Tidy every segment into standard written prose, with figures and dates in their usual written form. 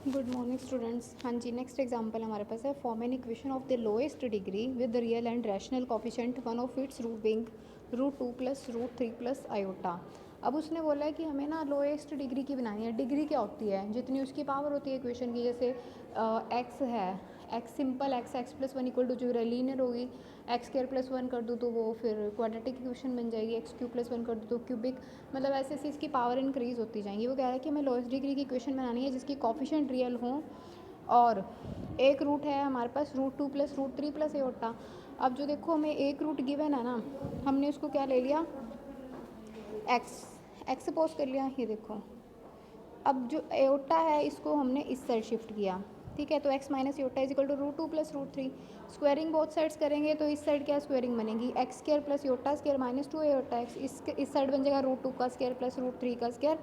Good morning students. हाँ जी, next example हमारे पास है form an equation of the lowest degree with the real and rational coefficient one of its root being √2 + √3 + iota. अब उसने बोला है कि हमें ना लोएस्ट डिग्री की बनानी है। डिग्री क्या होती है? जितनी उसकी पावर होती है इक्वेशन की। जैसे एक्स है, एक्स सिंपल एक्स +1 = जो लीनियर होगी, x² + 1 कर दूँ तो वो फिर क्वाड्रेटिक इक्वेशन बन जाएगी, x³ + 1 कर दूँ तो क्यूबिक। मतलब ऐसे ऐसे इसकी पावर इंक्रीज़ होती जाएंगी। वो कह रहा है कि हमें लोएस्ट डिग्री की इक्वेशन बनानी है जिसकी कोफिशिएंट रियल हों और एक रूट है हमारे पास √2 + √3 + आयोटा। अब जो देखो हमें एक रूट गिवन है ना, हमने उसको क्या ले लिया, एक्स सपोज कर लिया। ये देखो, अब जो एयोटा है इसको हमने इस साइड शिफ्ट किया, ठीक है। तो x - aorta = √2 + √3। Squaring both sides करेंगे तो इस साइड क्या स्क्वायरिंग बनेगी, x² + aorta square -2 aorta x। इस साइड बन जाएगा √2 का स्क्वायर + √3 का स्क्वायर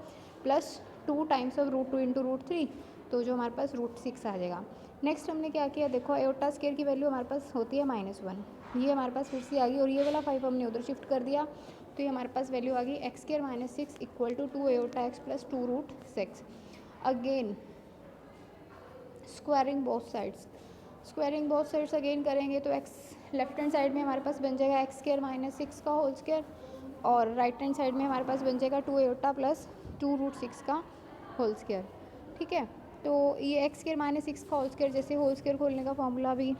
प्लस 2 टाइम्स ऑफ √2 × √3, तो जो हमारे पास √6 आ जाएगा। नेक्स्ट हमने क्या किया, देखो एयोटा स्क्वायर की वैल्यू हमारे पास होती है -1, ये हमारे पास फिर से आ गई और ये वाला 5 हमने उधर शिफ्ट कर दिया, तो ये हमारे पास वैल्यू आ गई x² - 6 = 2 aorta x + 2 √6। Again squaring both sides again करेंगे तो x लेफ्ट हैंड साइड में हमारे पास बन जाएगा x² - 6 का होल स्क्वायर और राइट हैंड साइड में हमारे पास बन जाएगा 2 एयोटा प्लस 2 √6 का होल स्क्वायर, ठीक है। तो ये x² - 6 का होल स्क्वायर, जैसे होल स्क्वायर खोलने का फॉर्मूला भी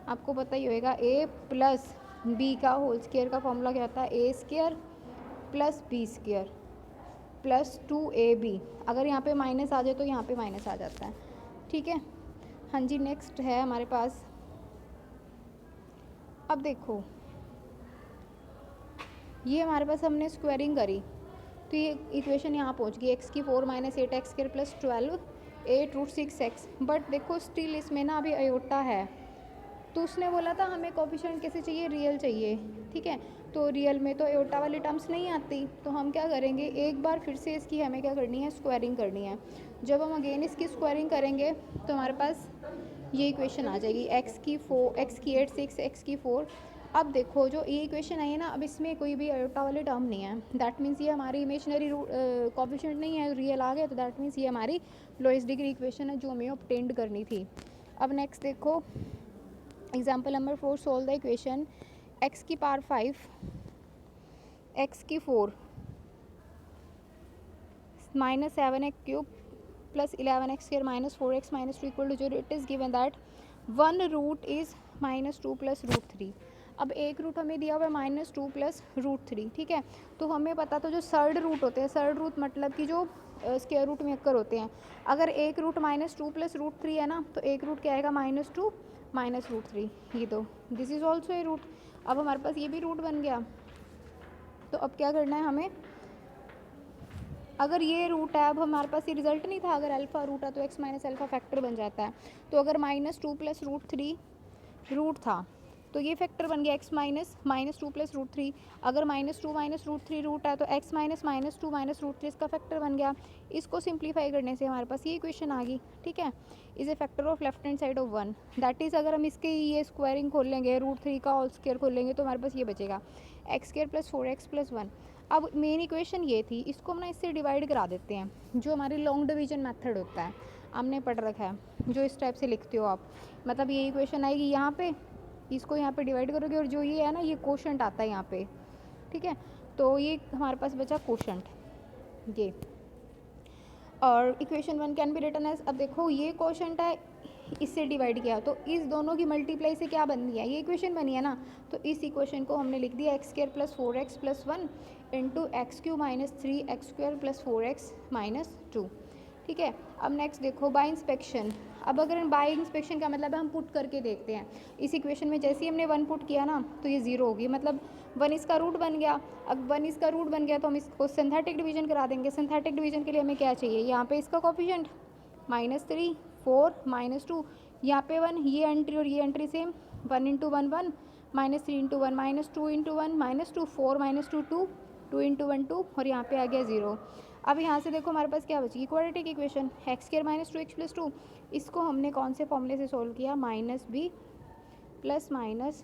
आपको पता ही होएगा, a + b का होल स्क्वायर का फॉर्मूला क्या होता है, a² + b² + 2ab। अगर यहाँ पे माइनस आ जाए तो यहाँ पे माइनस आ जाता है, ठीक है। हाँ जी, नेक्स्ट है हमारे पास, अब देखो ये हमारे पास हमने स्क्वायरिंग करी तो ये इक्वेशन यहाँ पहुँच गई, x⁴ - 8x² + 12 8 √6x। बट देखो स्टिल इसमें ना अभी अयोटा है, तो उसने बोला था हमें कोफिशिएंट कैसे चाहिए, रियल चाहिए, ठीक है। तो रियल में तो एयोटा वाली टर्म्स नहीं आती, तो हम क्या करेंगे, एक बार फिर से इसकी हमें क्या करनी है, स्क्वायरिंग करनी है। जब हम अगेन इसकी स्क्वायरिंग करेंगे तो हमारे पास ये इक्वेशन आ जाएगी, x⁴ 6 x⁴। अब देखो जो ये इक्वेशन आई है ना, अब इसमें कोई भी अयोटा वाली टर्म नहीं है, दैट मीन्स ये हमारी इमेजिनरी कोफिशिएंट नहीं है, रियल आ गया तो दैट मीन्स ये हमारी लोएस्ट डिग्री इक्वेशन है जो हमें ऑब्टेन्ड करनी थी। अब नेक्स्ट देखो example number 4, solve the equation x⁵ x⁴ -7x³ + 11x² - 4x - 2 = 0। It is given that one root is -2 + √3। अब एक रूट हमें दिया हुआ है -2 + √3, ठीक है। तो हमें पता था जो सर्ड रूट होते हैं, सर्ड रूट मतलब कि जो स्क्वायर रूट में अक्कर होते हैं, अगर एक रूट -2 + √3 है ना, तो एक रूट क्या आएगा, -2 - √3। ये तो this is also a root. अब हमारे पास ये भी रूट बन गया, तो अब क्या करना है हमें, अगर ये रूट है, अब हमारे पास ये रिजल्ट नहीं था, अगर अल्फ़ा रूट है तो x - अल्फ़ा फैक्टर बन जाता है। तो अगर -2 + √3 रूट था तो ये फैक्टर बन गया x - -2 + √3। अगर -2 - √3 रूट है तो x - -2 - √3 इसका फैक्टर बन गया। इसको सिंप्लीफाई करने से हमारे पास ये इक्वेशन आ गई, ठीक है। Is a factor of left hand side of 1, that is अगर हम इसके ये स्क्वायरिंग खोल लेंगे, √3 का होल स्क्वायर खोल लेंगे तो हमारे पास ये बचेगा x² + 4x + 1। अब मेन इक्वेशन ये थी, इसको हम ना इससे डिवाइड करा देते हैं, जो हमारी लॉन्ग डिवीजन मेथड होता है, हमने पढ़ रखा है, जो इस टाइप से लिखते हो आप। मतलब ये इक्वेशन आएगी यहाँ पे, इसको यहाँ पे डिवाइड करोगे और जो ये है ना, ये कोशंट आता है यहाँ पे, ठीक है। तो ये हमारे पास बचा कोशंट, ये। और equation 1 can be written as, अब देखो ये कोशंट है, इससे डिवाइड किया तो इस दोनों की मल्टीप्लाई से क्या बन गया, ये इक्वेशन बनी है ना। तो इस इक्वेशन को हमने लिख दिया x² + 4x + 1 × x³ - 3x² + 4x - 2, ठीक है। अब नेक्स्ट देखो बाय इंस्पेक्शन। अब अगर हम बाय इंस्पेक्शन का मतलब है हम पुट करके देखते हैं इस इक्वेशन में, जैसे ही हमने 1 पुट किया ना तो ये 0 होगी, मतलब 1 इसका रूट बन गया। अब 1 इसका रूट बन गया तो हम इसको सिंथेटिक डिवीजन करा देंगे। सिंथेटिक डिवीजन के लिए हमें क्या चाहिए, यहाँ पे इसका कोफिशिएंट -3 4 -2, यहाँ पे 1, ये एंट्री और ये एंट्री सेम, 1 × 1 1 -3 × 1 -2 × 1 -2 4 -2 2 2 × 1 2 और यहाँ पे आ गया 0। अब यहाँ से देखो हमारे पास क्या बची, क्वाड्रेटिक इक्वेशन x² - 2x + 2। इसको हमने कौन से फॉर्मूले से सोल्व किया, -b + -b²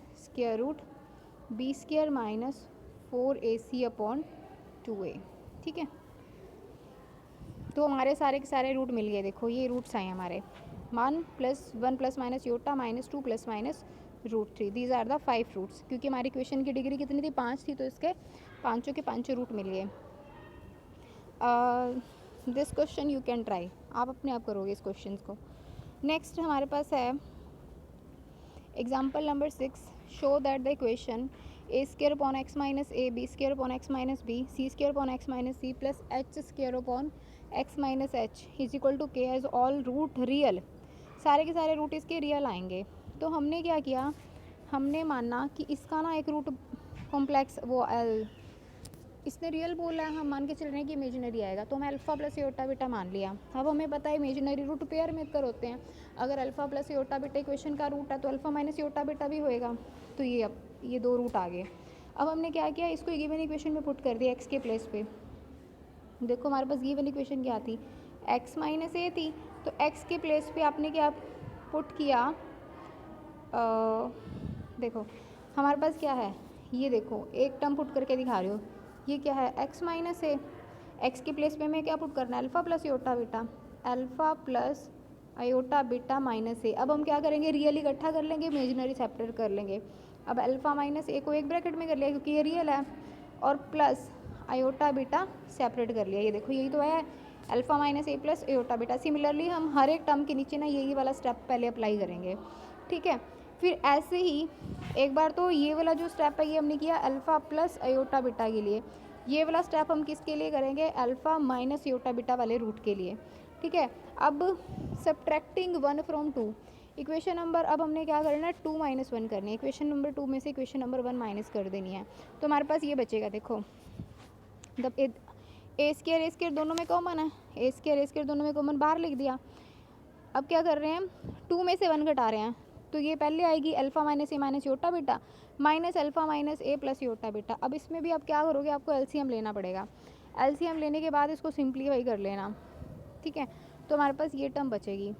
- 4ac/2a, ठीक है। तो हमारे सारे के सारे रूट मिल गए। देखो ये रूट्स आए हमारे 1 + 1 - iota -2 ± √3। These are the 5 roots. क्योंकि हमारी इक्वेशन की डिग्री कितनी थी, 5 थी, तो इसके पाँचों के पाँचों रूट मिल गए। This question you can try, आप अपने आप करोगे इस क्वेश्चन को। नेक्स्ट हमारे पास है example number 6। Show that the equation a² upon x minus a, b² upon x minus b, c² upon x minus c plus h² upon x minus h is equal to K as all root real. सारे के सारे root इसके real आएंगे। तो हमने क्या किया, हमने माना कि इसका ना एक रूट कॉम्प्लेक्स वो इसने रियल बोला है, हम मान के चल रहे हैं कि इमेजिनरी आएगा, तो हमें अल्फ़ा प्लस योटा बीटा मान लिया। अब हमें पता है इमेजिनरी रूट पेयर में कर होते हैं। अगर alpha plus iota beta equation का रूट है तो अल्फ़ा माइनस योटा बीटा भी होएगा। तो ये दो रूट आ गए। अब हमने क्या किया, इसको गिवन इक्वेशन में पुट कर दिया एक्स के प्लेस पे। देखो हमारे पास गिवन इक्वेशन क्या थी, एक्स माइनस ए थी, तो एक्स के प्लेस पे आपने क्या पुट किया, देखो हमारे पास क्या है, ये देखो एक टर्म पुट करके दिखा रही हो, ये क्या है x माइनस ए। एक्स के प्लेस पे मैं क्या पुट करना है, alpha plus iota beta, alpha plus iota beta minus A. अब हम क्या करेंगे, रियल इकट्ठा कर लेंगे, इमेजिनरी सेपरेट कर लेंगे। अब अल्फ़ा माइनस ए को एक ब्रैकेट में कर लिया क्योंकि ये रियल है, और प्लस अयोटा बीटा सेपरेट कर लिया। ये देखो यही तो है alpha minus A plus iota beta. Similarly हम हर एक टर्म के नीचे ना यही वाला स्टेप पहले अप्लाई करेंगे, ठीक है। फिर ऐसे ही एक बार तो ये वाला जो स्टेप है ये हमने किया अल्फ़ा प्लस अयोटा बीटा के लिए, ये वाला स्टेप हम किसके लिए करेंगे, अल्फ़ा माइनस योटा बीटा वाले रूट के लिए, ठीक है। अब सब्ट्रैक्टिंग 1 फ्रॉम 2, इक्वेशन नंबर अब हमने क्या करना है 2 - 1 करनी है। इक्वेशन नंबर 2 में से इक्वेशन नंबर 1 माइनस कर देनी है। तो हमारे पास ये बचेगा, देखो a² दोनों में कॉमन है, a² दोनों में कॉमन बाहर लिख दिया। अब क्या कर रहे हैं, 2 में से 1 घटा रहे हैं, तो ये पहले आएगी alpha minus A minus iota beta minus alpha minus A plus iota beta. अब इसमें भी आप क्या करोगे, आपको एलसीएम लेना पड़ेगा। एलसीएम लेने के बाद इसको सिंप्लीफाई कर लेना, ठीक है। तो हमारे पास ये टर्म बचेगी।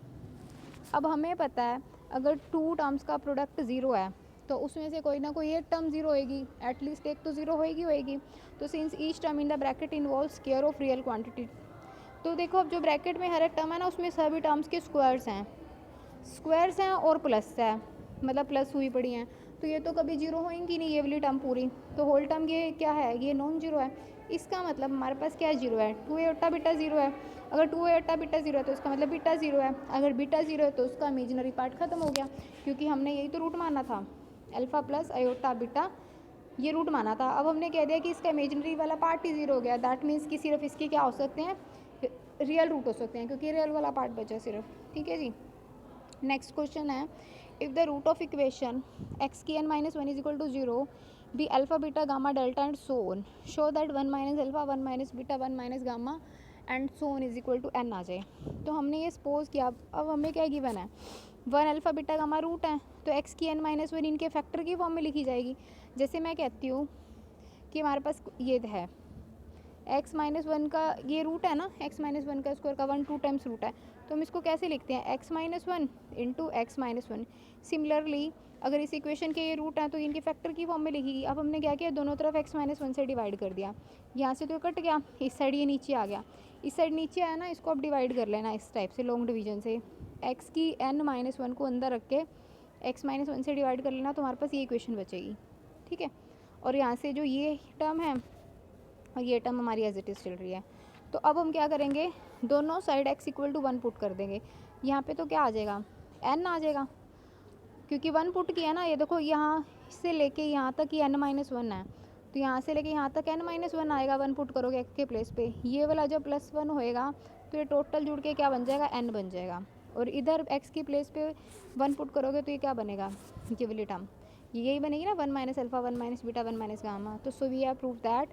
अब हमें पता है अगर 2 टर्म्स का प्रोडक्ट ज़ीरो है तो उसमें से कोई ना कोई एक टर्म ज़ीरो होएगी, एटलीस्ट एक तो ज़ीरो होएगी। तो since each term in the bracket involve square of real quantity, तो देखो अब जो ब्रैकेट में हर एक टर्म है ना उसमें सभी टर्म्स के स्क्वायर्स हैं और प्लस है, मतलब प्लस हुई पड़ी हैं, तो ये तो कभी जीरो होएंगी नहीं ये वाली टर्म पूरी। तो होल टर्म ये क्या है, ये नॉन जीरो है। इसका मतलब हमारे पास क्या जीरो है, 2 अयोटा बीटा ज़ीरो है। अगर 2 अयोटा बीटा ज़ीरो है तो इसका मतलब बीटा ज़ीरो है। अगर बीटा ज़ीरो है तो उसका इमेजिनरी पार्ट ख़त्म हो गया, क्योंकि हमने यही तो रूट माना था, अल्फ़ा प्लस अयोटा बीटा ये रूट माना था। अब हमने कह दिया कि इसका इमेजिनरी वाला पार्ट ही ज़ीरो हो गया, दैट मीन्स कि सिर्फ इसके क्या हो सकते हैं, रियल रूट हो सकते हैं, क्योंकि रियल वाला पार्ट बचा सिर्फ, ठीक है जी। नेक्स्ट क्वेश्चन है, if the root of equation x की n - 1 is equal to 0 be alpha beta gamma delta and so on, show that 1 - alpha 1 - beta 1 - gamma and so on is equal to n आ जाए। तो हमने ये suppose किया। अब हमें क्या गिवन है, 1 अल्फ़ा बीटा गामा रूट है, तो x की n - 1 इनके फैक्टर की फॉर्म में लिखी जाएगी। जैसे मैं कहती हूँ कि हमारे पास ये है x - 1 का ये रूट है ना, x - 1 का स्क्वायर का 1 2 टाइम्स रूट है, तो हम इसको कैसे लिखते हैं, x - 1 इंटू x - 1। सिमिलरली अगर इस इक्वेशन के ये रूट हैं तो इनके फैक्टर की फॉर्म में लिखी। अब हमने क्या किया, दोनों तरफ x - 1 से डिवाइड कर दिया। यहाँ से तो कट गया, इस साइड ये नीचे आ गया, इस साइड नीचे आया ना, इसको अब डिवाइड कर लेना इस टाइप से लॉन्ग डिवीजन से। x की n - 1 को अंदर रख के x - 1 से डिवाइड कर लेना, तो हमारे पास ये इक्वेशन बचेगी, ठीक है। और यहाँ से जो ये टर्म है और ये टर्म हमारी एज इट इज़ चल रही है। तो अब हम क्या करेंगे, दोनों side x equal to 1 put कर देंगे। यहाँ पे तो क्या आ जाएगा, n आ जाएगा, क्योंकि 1 पुट किया ना। ये देखो यहाँ से लेके यहाँ तक ये n - 1 है, तो यहाँ से लेके यहाँ तक n - 1 आएगा, 1 पुट करोगे x के प्लेस पे। ये वाला जब +1 होएगा तो ये टोटल जुड़ के क्या बन जाएगा, n बन जाएगा। और इधर x की प्लेस पे 1 पुट करोगे तो ये क्या बनेगा, ये वाली टर्म यही बनेगी ना, 1 - अल्फ़ा 1 - बीटा 1 - गामा। तो so we have prove that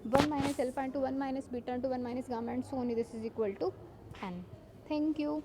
1 - alpha into 1 - beta into 1 - gamma and so on this is equal to n। Thank you.